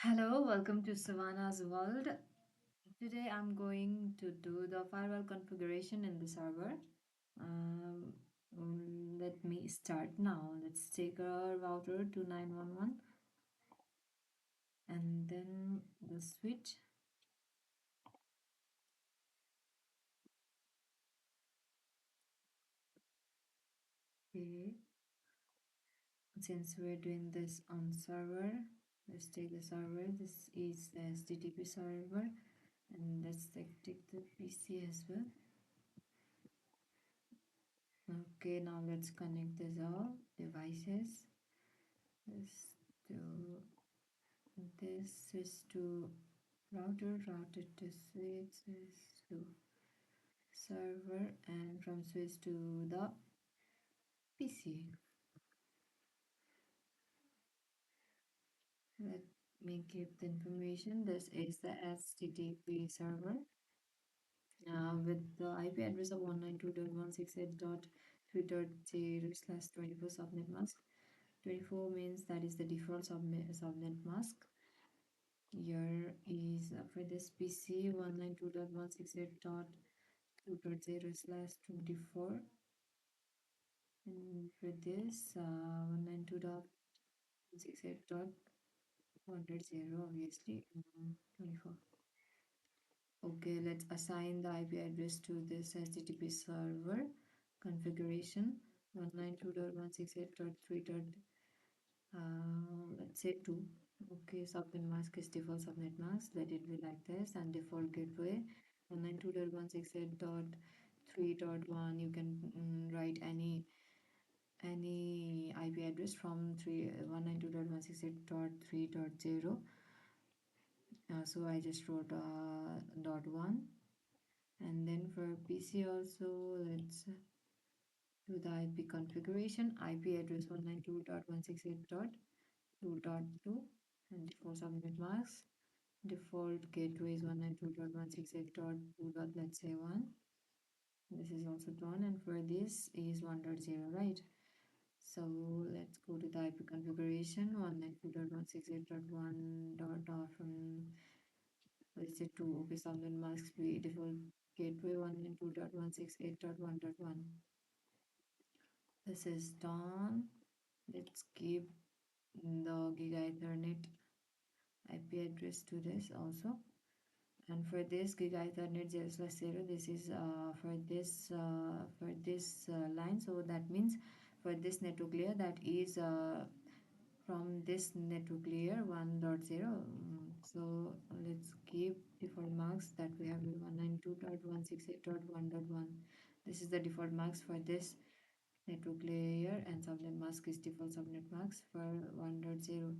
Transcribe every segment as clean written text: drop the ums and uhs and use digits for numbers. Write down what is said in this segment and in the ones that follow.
Hello, welcome to Savannah's World. Today I'm going to do the firewall configuration in the server. Let me start now. Let's take our router to 911 and then the switch. Okay, since we're doing this on server, let's take the server. This is the HTTP server, and let's take the PC as well. Okay, now let's connect these all devices. This to this is to router to switch is to server, and from switch to the PC. Let me give the information. This is the HTTP server with the IP address of 192.168.3.0/24 subnet mask. 24 means that is the default subnet mask. Here is for this PC 192.168.2.0/24, and for this 192.168.1.0 obviously 24. Okay, let's assign the IP address to this HTTP server configuration 192.168.3. Let's say 2. Okay, subnet mask is default subnet mask. Let it be like this. And default gateway 192.168.3.1. You can write any IP address from 192.168.3.0. So I just wrote dot one. And then for PC also, let's do the IP configuration. IP address 192.168.2.2, and default subnet mask. Default gateway is 192.168.2. Let's say 1. This is also done, and for this is 1.0, right? So let's go to the IP configuration 192.168.1 from let's say 2. Okay, subnet mask be default gateway 192.168.1.1. This is done. Let's keep the Giga Ethernet IP address to this also. And for this Giga Ethernet 0/0, this is for this line. So that means for this network layer, that is from this network layer 1.0. So let's keep default marks that we have 192.168.1.1. This is the default marks for this network layer, and subnet mask is default subnet mask for 1.0.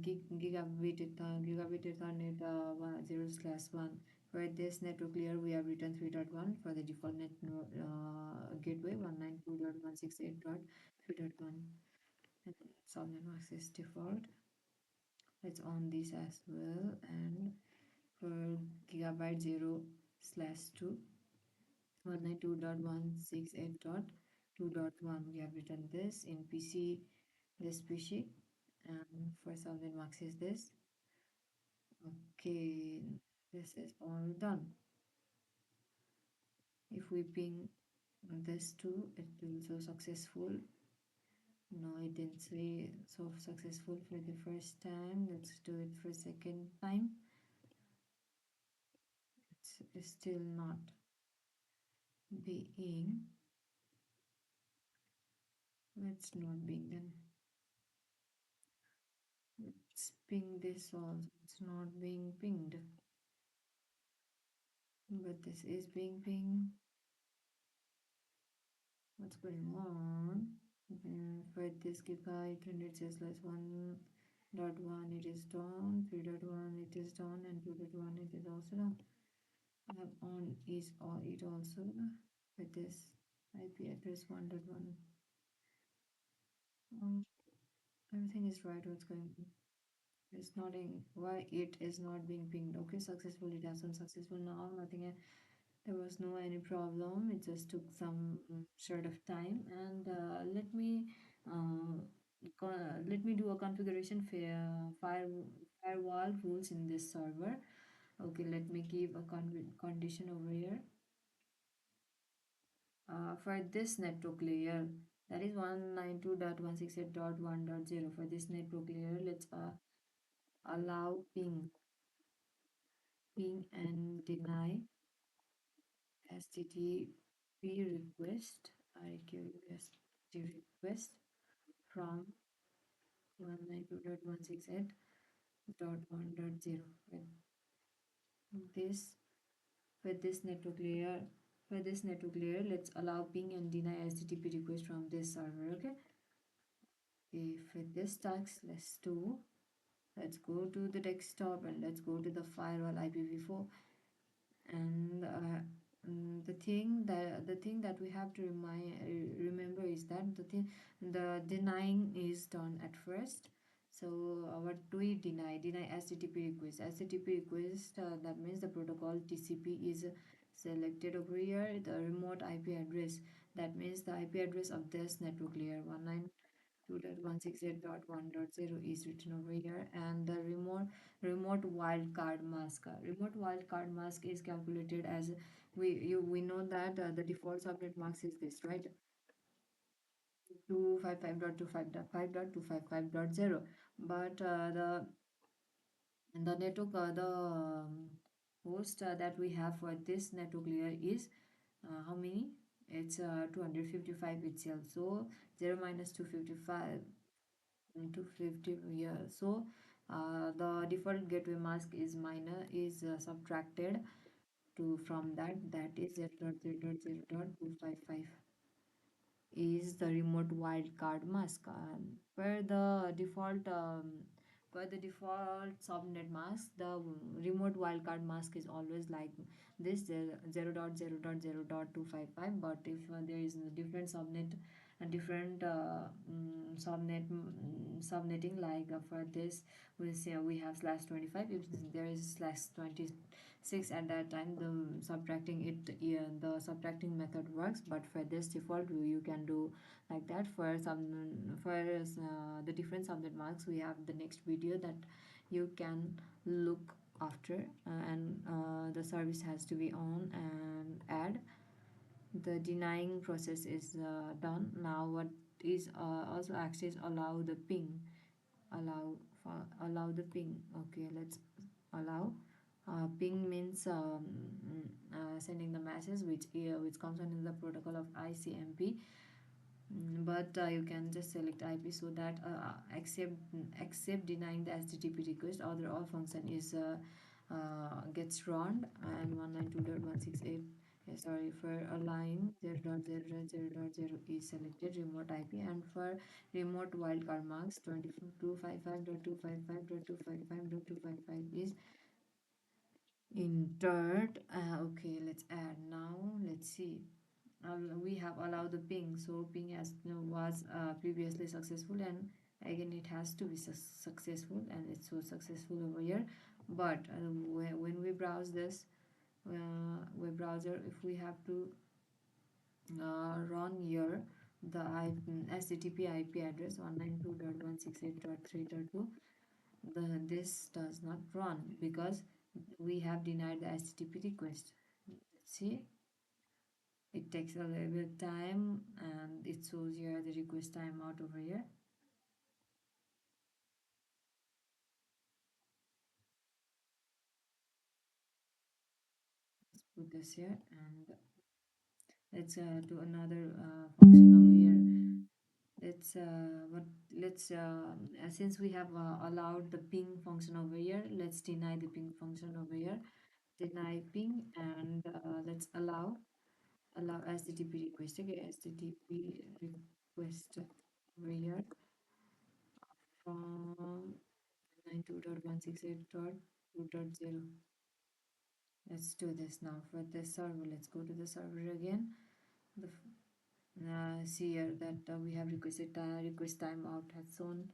Gigabit Ethernet 0/1. For this network layer, we have written 3.1 for the default net gateway 192.168.3.1, and subnet mask is default. Let's on this as well. And for gigabyte 0/2 192.168.2.1, we have written this in PC, this PC, and for subnet mask is this. Okay, this is all done. If we ping this too, it will so successful. No, it didn't say so successful for the first time. Let's do it for second time. It's still not being. It's not being then. Let's ping this also. It's not being pinged. But this is being pinged. What's going on? For this giga Ethernet says like 1.1 it is done, 3.1 it is done, and 2.1 it is also done. I have on is all it also with this IP address 1.1. Everything is right. What's going on? It's not in why it is not being pinged. Okay, successful. It has been successful now. Nothing. There was no any problem. It just took some short of time. And let me let me do a configuration firewall rules in this server. Okay, let me give a condition over here. For this network layer, that is 192.168.1.0. For this network layer, let's allow ping and deny HTTP request, request request from 192.168.1.0. This for this network layer, let's allow ping and deny HTTP request from this server. Okay. For this task, let's go to the desktop and let's go to the firewall IPv4. And the thing that we have to remember is that the denying is done at first. So what do we deny HTTP request. That means the protocol TCP is selected over here. The remote IP address, that means the IP address of this network layer 192.168.1.0 is written over here. And the remote wildcard mask. Remote wildcard mask is calculated as we know that the default subnet mask is this, right? 255.255.255.0. But the network the host that we have for this network layer is how many? It's 255 itself. So 0 minus 255 into 50, yeah. So the default gateway mask is subtracted to from that is 0.0.0.255 is the remote wildcard mask. Per the default subnet mask, the remote wildcard mask is always like this 0.0.0.255. But if there is a different subnet, a different subnetting, like for this we say we have /25. If there is /26 at that time, the subtracting it, yeah, the subtracting method works. But for this default, you can do like that. For some, for the difference of that marks, we have the next video that you can look after. And the service has to be on and add. The denying process is done. Now what is also asked is allow the ping. Allow the ping. Okay, let's allow. Ping means sending the message which comes under the protocol of ICMP. But you can just select IP so that accept denying the HTTP request. Other all function is gets run. And 192.168, sorry, for a line 0.0.0.0 is selected remote IP. And for remote wildcard marks 2255.255.255.255 is entered. Okay, let's add. Now let's see. We have allowed the ping, so ping has was previously successful, and again it has to be successful, and it's so successful over here. But when we browse this web browser, if we have to run here the HTTP IP address 192.168.3.2, this does not run because we have denied the HTTP request. Let's see. It takes a little bit of time, and it shows here the request timeout over here. Let's put this here, and let's do another function over here. Since we have allowed the ping function over here, let's deny the ping function over here. Deny ping, and let's allow HTTP request. Okay, HTTP request over here from 92.168.2.0. Let's do this now for the server. Let's go to the server again. The see here that we have requested request timeout has shown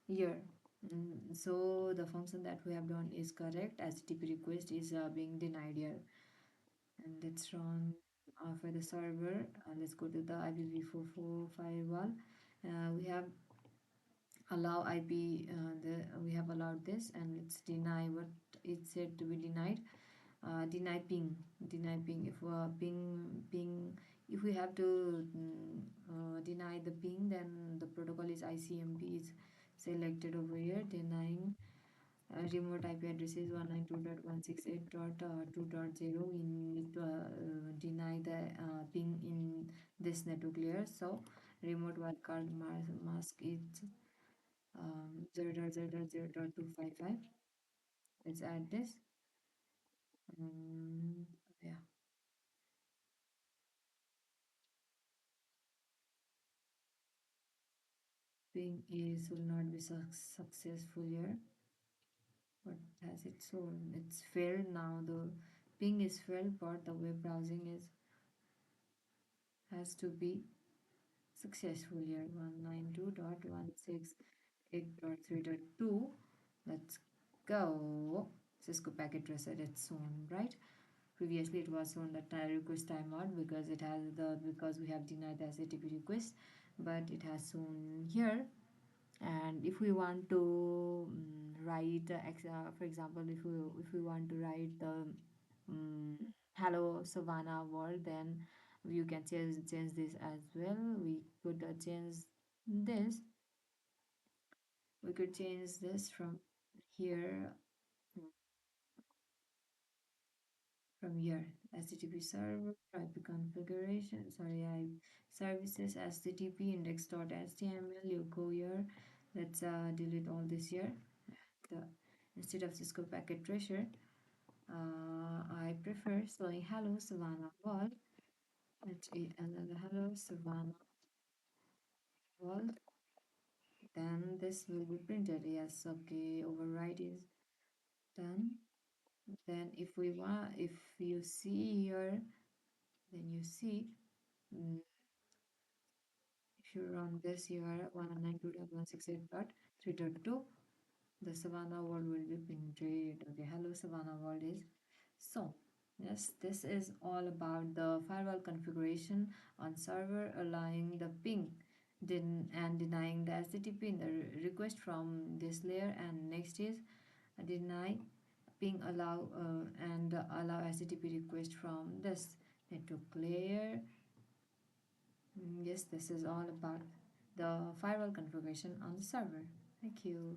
here. So the function that we have done is correct. HTTP request is being denied here. And let's run for the server. Let's go to the IPv4 firewall. We have allow IP, we have allowed this, and let's deny what it said to be denied. Deny ping, deny ping. If ping, if we have to deny the ping, then the protocol is ICMP is selected over here. Denying remote IP address is 192.168.2.0. We need to deny the ping in this network layer. So remote wildcard mask is 0.0.0.255. Let's add this. Yeah, ping is will not be successful here. What has it shown? It's failed now. The ping is failed, but the web browsing is has to be successful here. 192.168.3.2. Let's go. Cisco packet reset, it's shown, right? Previously it was shown that request timeout because it has the because we have denied the HTTP request, but it has shown here. And if we want to write for example, if we want to write the hello savannah world, then you can change this as well. We could change this. We could change this from here. From here, HTTP server, IP configuration, sorry, I services, HTTP index.html. You go here. Let's delete all this here. The instead of Cisco packet tracer, I prefer showing hello Savannah world. Another hello Savannah world. Then this will be printed. Yes, okay. Override is done. Then if you see here, then you see. mm, If you run this here 192.168.3.2, the Savannah world will be printed. Okay, hello Savannah world is so. Yes, this is all about the firewall configuration on server, allowing the ping and denying the HTTP in the request from this layer. And next is deny ping allow and allow HTTP request from this network layer. Yes, this is all about the firewall configuration on the server. Thank you.